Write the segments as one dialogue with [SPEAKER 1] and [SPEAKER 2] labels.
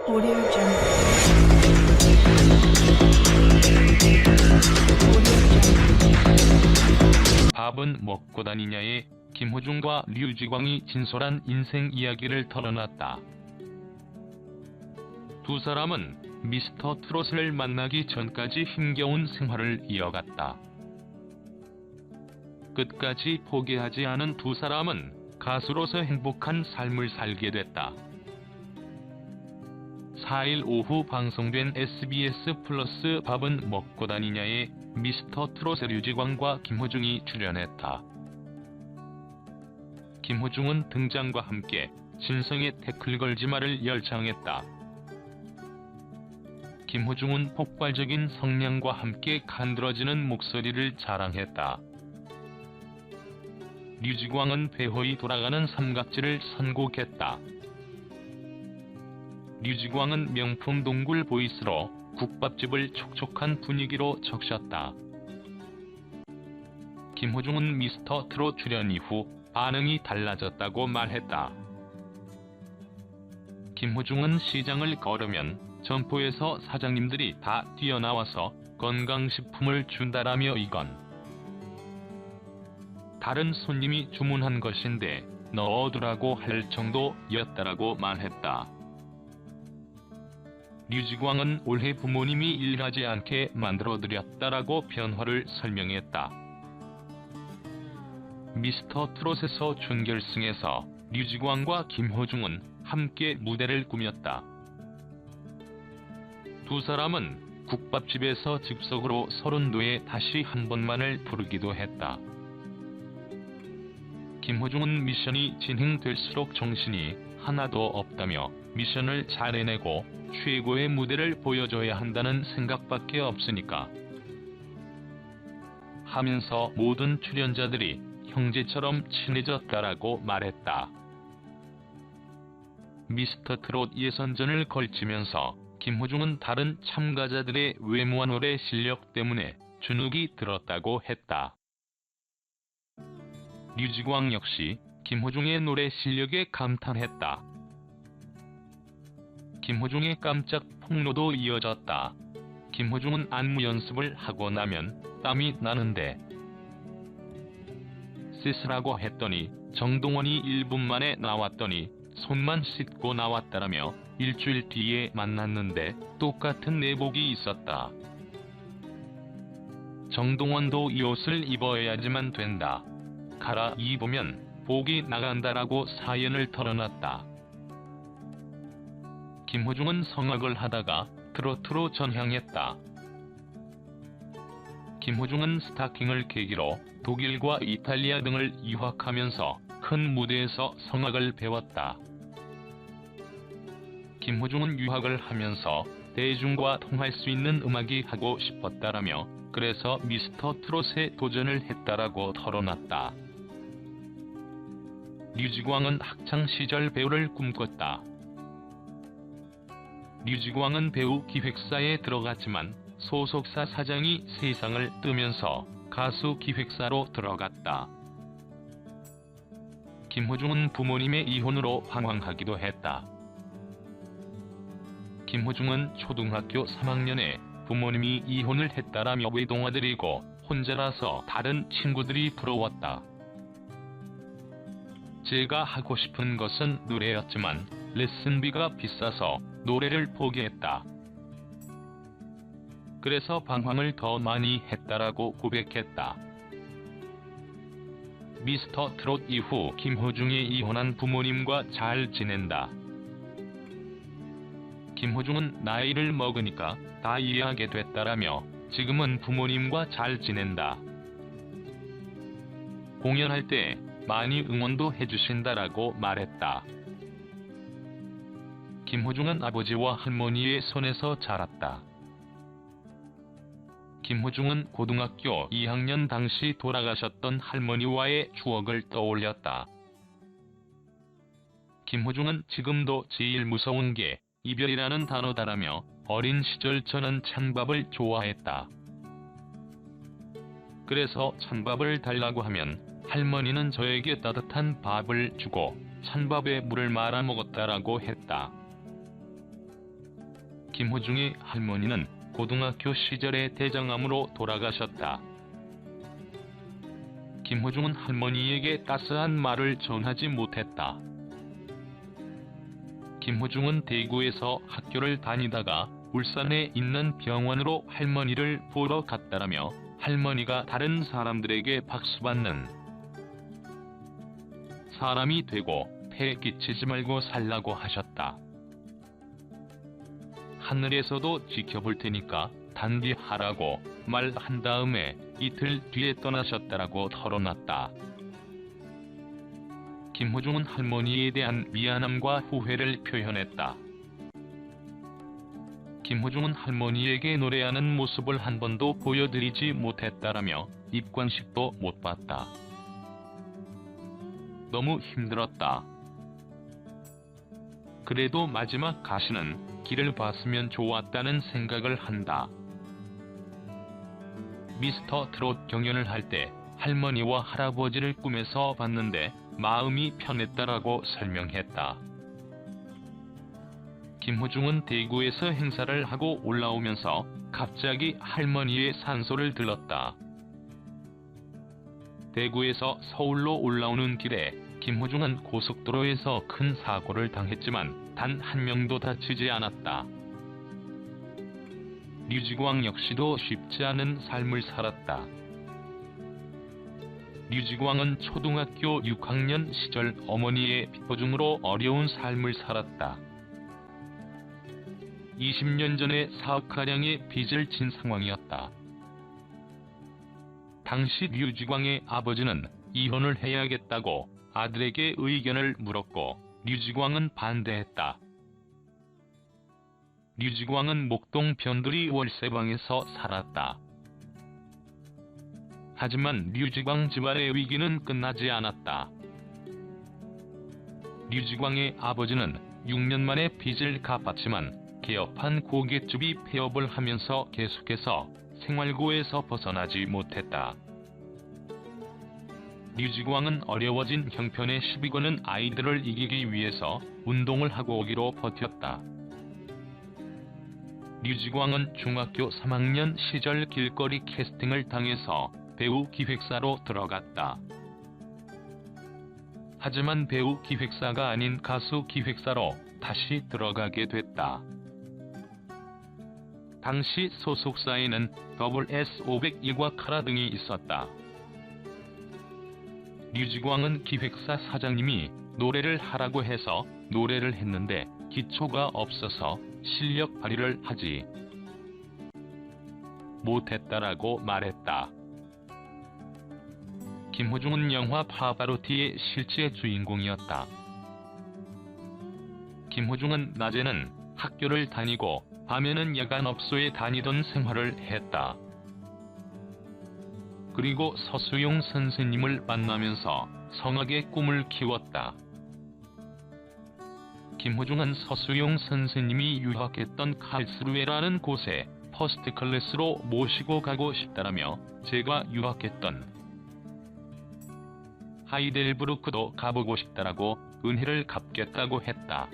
[SPEAKER 1] Audio Jungle.
[SPEAKER 2] 밥은 먹고 다니냐에 김호중과 류지광이 진솔한 인생 이야기를 털어놨다. 두 사람은 미스터 트롯을 만나기 전까지 힘겨운 생활을 이어갔다. 끝까지 포기하지 않은 두 사람은 가수로서 행복한 삶을 살게 됐다. 4일 오후 방송된 SBS 플러스 밥은 먹고 다니냐에 미스터 트롯의 류지광과 김호중이 출연했다. 김호중은 등장과 함께 진성의 태클 걸지 마를 열창했다. 김호중은 폭발적인 성량과 함께 간드러지는 목소리를 자랑했다. 류지광은 배호이 돌아가는 삼각지를 선곡했다. 류지광은 명품 동굴 보이스로 국밥집을 촉촉한 분위기로 적셨다. 김호중은 미스터 트롯 출연 이후 반응이 달라졌다고 말했다. 김호중은 시장을 걸으면 점포에서 사장님들이 다 뛰어나와서 건강식품을 준다라며 이건 다른 손님이 주문한 것인데 넣어두라고 할 정도였다라고 말했다. 류지광은 올해 부모님이 일하지 않게 만들어드렸다라고 변화를 설명했다. 미스터 트롯에서 준결승에서 류지광과 김호중은 함께 무대를 꾸몄다. 두 사람은 국밥집에서 즉석으로 30도에 다시 한 번만을 부르기도 했다. 김호중은 미션이 진행될수록 정신이 하나도 없다며 미션을 잘 해내고 최고의 무대를 보여줘야 한다는 생각밖에 없으니까 하면서 모든 출연자들이 형제처럼 친해졌다라고 말했다. 미스터 트롯 예선전을 걸치면서 김호중은 다른 참가자들의 외모와 노래 실력 때문에 주눅이 들었다고 했다. 류지광 역시 김호중의 노래 실력에 감탄했다. 김호중의 깜짝 폭로도 이어졌다. 김호중은 안무 연습을 하고 나면 땀이 나는데 씻으라고 했더니 정동원이 1분 만에 나왔더니 손만 씻고 나왔다라며 일주일 뒤에 만났는데 똑같은 내복이 있었다. 정동원도 이 옷을 입어야지만 된다. 갈아입으면 복이 나간다라고 사연을 털어놨다. 김호중은 성악을 하다가 트로트로 전향했다. 김호중은 스타킹을 계기로 독일과 이탈리아 등을 유학하면서 큰 무대에서 성악을 배웠다. 김호중은 유학을 하면서 대중과 통할 수 있는 음악이 하고 싶었다라며 그래서 미스터 트롯에 도전을 했다라고 털어놨다. 류지광은 학창시절 배우를 꿈꿨다. 류지광은 배우 기획사에 들어갔지만 소속사 사장이 세상을 뜨면서 가수 기획사로 들어갔다. 김호중은 부모님의 이혼으로 방황하기도 했다. 김호중은 초등학교 3학년에 부모님이 이혼을 했다라며 외동아들이고 혼자라서 다른 친구들이 부러웠다. 제가 하고 싶은 것은 노래였지만 레슨비가 비싸서 노래를 포기했다. 그래서 방황을 더 많이 했다라고 고백했다. 미스터 트롯 이후 김호중이 이혼한 부모님과 잘 지낸다. 김호중은 나이를 먹으니까 다 이해하게 됐다라며 지금은 부모님과 잘 지낸다. 공연할 때 많이 응원도 해주신다라고 말했다. 김호중은 아버지와 할머니의 손에서 자랐다. 김호중은 고등학교 2학년 당시 돌아가셨던 할머니와의 추억을 떠올렸다. 김호중은 지금도 제일 무서운 게 이별이라는 단어다라며 어린 시절 저는 찬밥을 좋아했다. 그래서 찬밥을 달라고 하면 할머니는 저에게 따뜻한 밥을 주고 찬밥에 물을 말아 먹었다라고 했다. 김호중의 할머니는 고등학교 시절에 대장암으로 돌아가셨다. 김호중은 할머니에게 따스한 말을 전하지 못했다. 김호중은 대구에서 학교를 다니다가 울산에 있는 병원으로 할머니를 보러 갔다라며 할머니가 다른 사람들에게 박수받는 사람이 되고 폐 끼치지 말고 살라고 하셨다. 하늘에서도 지켜볼 테니까 단디하라고 말한 다음에 이틀 뒤에 떠나셨다라고 털어놨다. 김호중은 할머니에 대한 미안함과 후회를 표현했다. 김호중은 할머니에게 노래하는 모습을 한 번도 보여드리지 못했다라며 입관식도 못 봤다. 너무 힘들었다. 그래도 마지막 가시는 길을 봤으면 좋았다는 생각을 한다. 미스터 트롯 경연을 할 때 할머니와 할아버지를 꿈에서 봤는데 마음이 편했다라고 설명했다. 김호중은 대구에서 행사를 하고 올라오면서 갑자기 할머니의 산소를 들렀다. 대구에서 서울로 올라오는 길에 김호중은 고속도로에서 큰 사고를 당했지만 단 한 명도 다치지 않았다. 류지광 역시도 쉽지 않은 삶을 살았다. 류지광은 초등학교 6학년 시절 어머니의 비포중으로 어려운 삶을 살았다. 20년 전에 4억가량의 빚을 진 상황이었다. 당시 류지광의 아버지는 이혼을 해야겠다고 아들에게 의견을 물었고 류지광은 반대했다. 류지광은 목동 변두리 월세방에서 살았다. 하지만 류지광 집안의 위기는 끝나지 않았다. 류지광의 아버지는 6년 만에 빚을 갚았지만 개업한 고깃집이 폐업을 하면서 계속해서 생활고에서 벗어나지 못했다. 류지광은 어려워진 형편에 시비거는 아이들을 이기기 위해서 운동을 하고 오기로 버텼다. 류지광은 중학교 3학년 시절 길거리 캐스팅을 당해서 배우 기획사로 들어갔다. 하지만 배우 기획사가 아닌 가수 기획사로 다시 들어가게 됐다. 당시 소속사에는 WS501과 카라 등이 있었다. 류지광은 기획사 사장님이 노래를 하라고 해서 노래를 했는데 기초가 없어서 실력 발휘를 하지 못했다라고 말했다. 김호중은 영화 파바로티의 실제 주인공이었다. 김호중은 낮에는 학교를 다니고 밤에는 야간업소에 다니던 생활을 했다. 그리고 서수용 선생님을 만나면서 성악의 꿈을 키웠다. 김호중은 서수용 선생님이 유학했던 칼스루에라는 곳에 퍼스트 클래스로 모시고 가고 싶다라며 제가 유학했던 하이델부르크도 가보고 싶다라고 은혜를 갚겠다고 했다.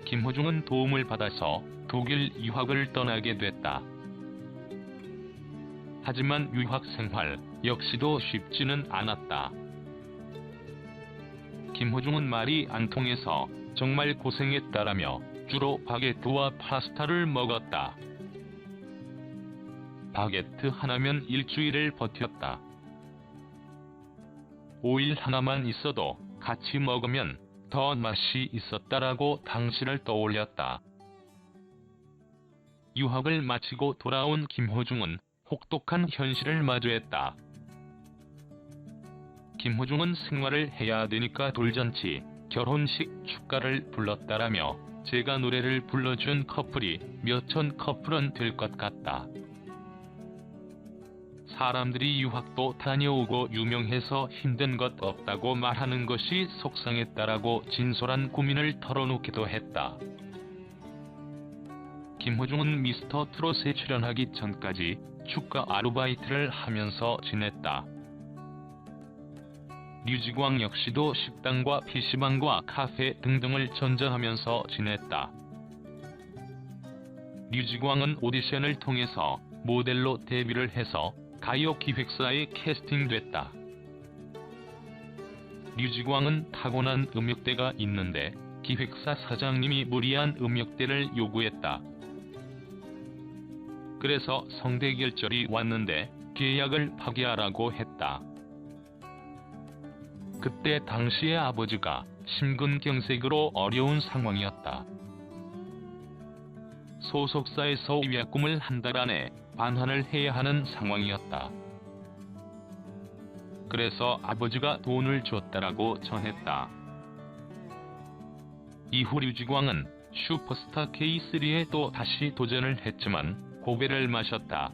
[SPEAKER 2] 김호중은 도움을 받아서 독일 유학을 떠나게 됐다. 하지만 유학 생활 역시도 쉽지는 않았다. 김호중은 말이 안 통해서 정말 고생했다라며 주로 바게트와 파스타를 먹었다. 바게트 하나면 일주일을 버텼다. 오일 하나만 있어도 같이 먹으면 더 맛이 있었다라고 당시를 떠올렸다. 유학을 마치고 돌아온 김호중은 혹독한 현실을 마주했다. 김호중은 생활을 해야 되니까 돌잔치, 결혼식 축가를 불렀다라며 제가 노래를 불러준 커플이 몇천 커플은 될 것 같다. 사람들이 유학도 다녀오고 유명해서 힘든 것 없다고 말하는 것이 속상했다라고 진솔한 고민을 털어놓기도 했다. 김호중은 미스터 트롯에 출연하기 전까지 축가 아르바이트를 하면서 지냈다. 류지광 역시도 식당과 PC방과 카페 등등을 전전하면서 지냈다. 류지광은 오디션을 통해서 모델로 데뷔를 해서 가요 기획사에 캐스팅됐다. 류지광은 타고난 음역대가 있는데 기획사 사장님이 무리한 음역대를 요구했다. 그래서 성대결절이 왔는데 계약을 파기하라고 했다. 그때 당시의 아버지가 심근경색으로 어려운 상황이었다. 소속사에서 위약금을 한 달 안에 반환을 해야 하는 상황이었다. 그래서 아버지가 돈을 줬다라고 전했다. 이후 류지광은 슈퍼스타 K3에 또 다시 도전을 했지만 고배를 마셨다.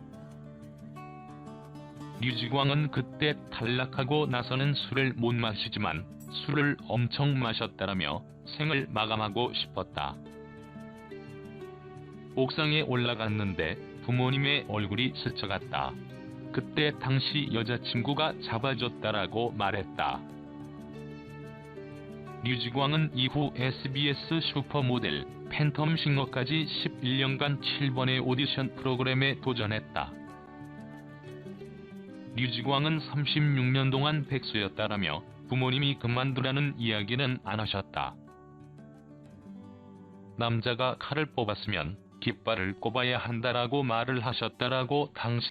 [SPEAKER 2] 류지광은 그때 탈락하고 나서는 술을 못 마시지만 술을 엄청 마셨다라며 생을 마감하고 싶었다. 옥상에 올라갔는데 부모님의 얼굴이 스쳐갔다. 그때 당시 여자친구가 잡아줬다라고 말했다. 류지광은 이후 SBS 슈퍼모델, 팬텀싱어까지 11년간 7번의 오디션 프로그램에 도전했다. 류지광은 36년 동안 백수였다라며 부모님이 그만두라는 이야기는 안 하셨다. 남자가 칼을 뽑았으면 깃발을 꼽아야 한다라고 말을 하셨다라고 당시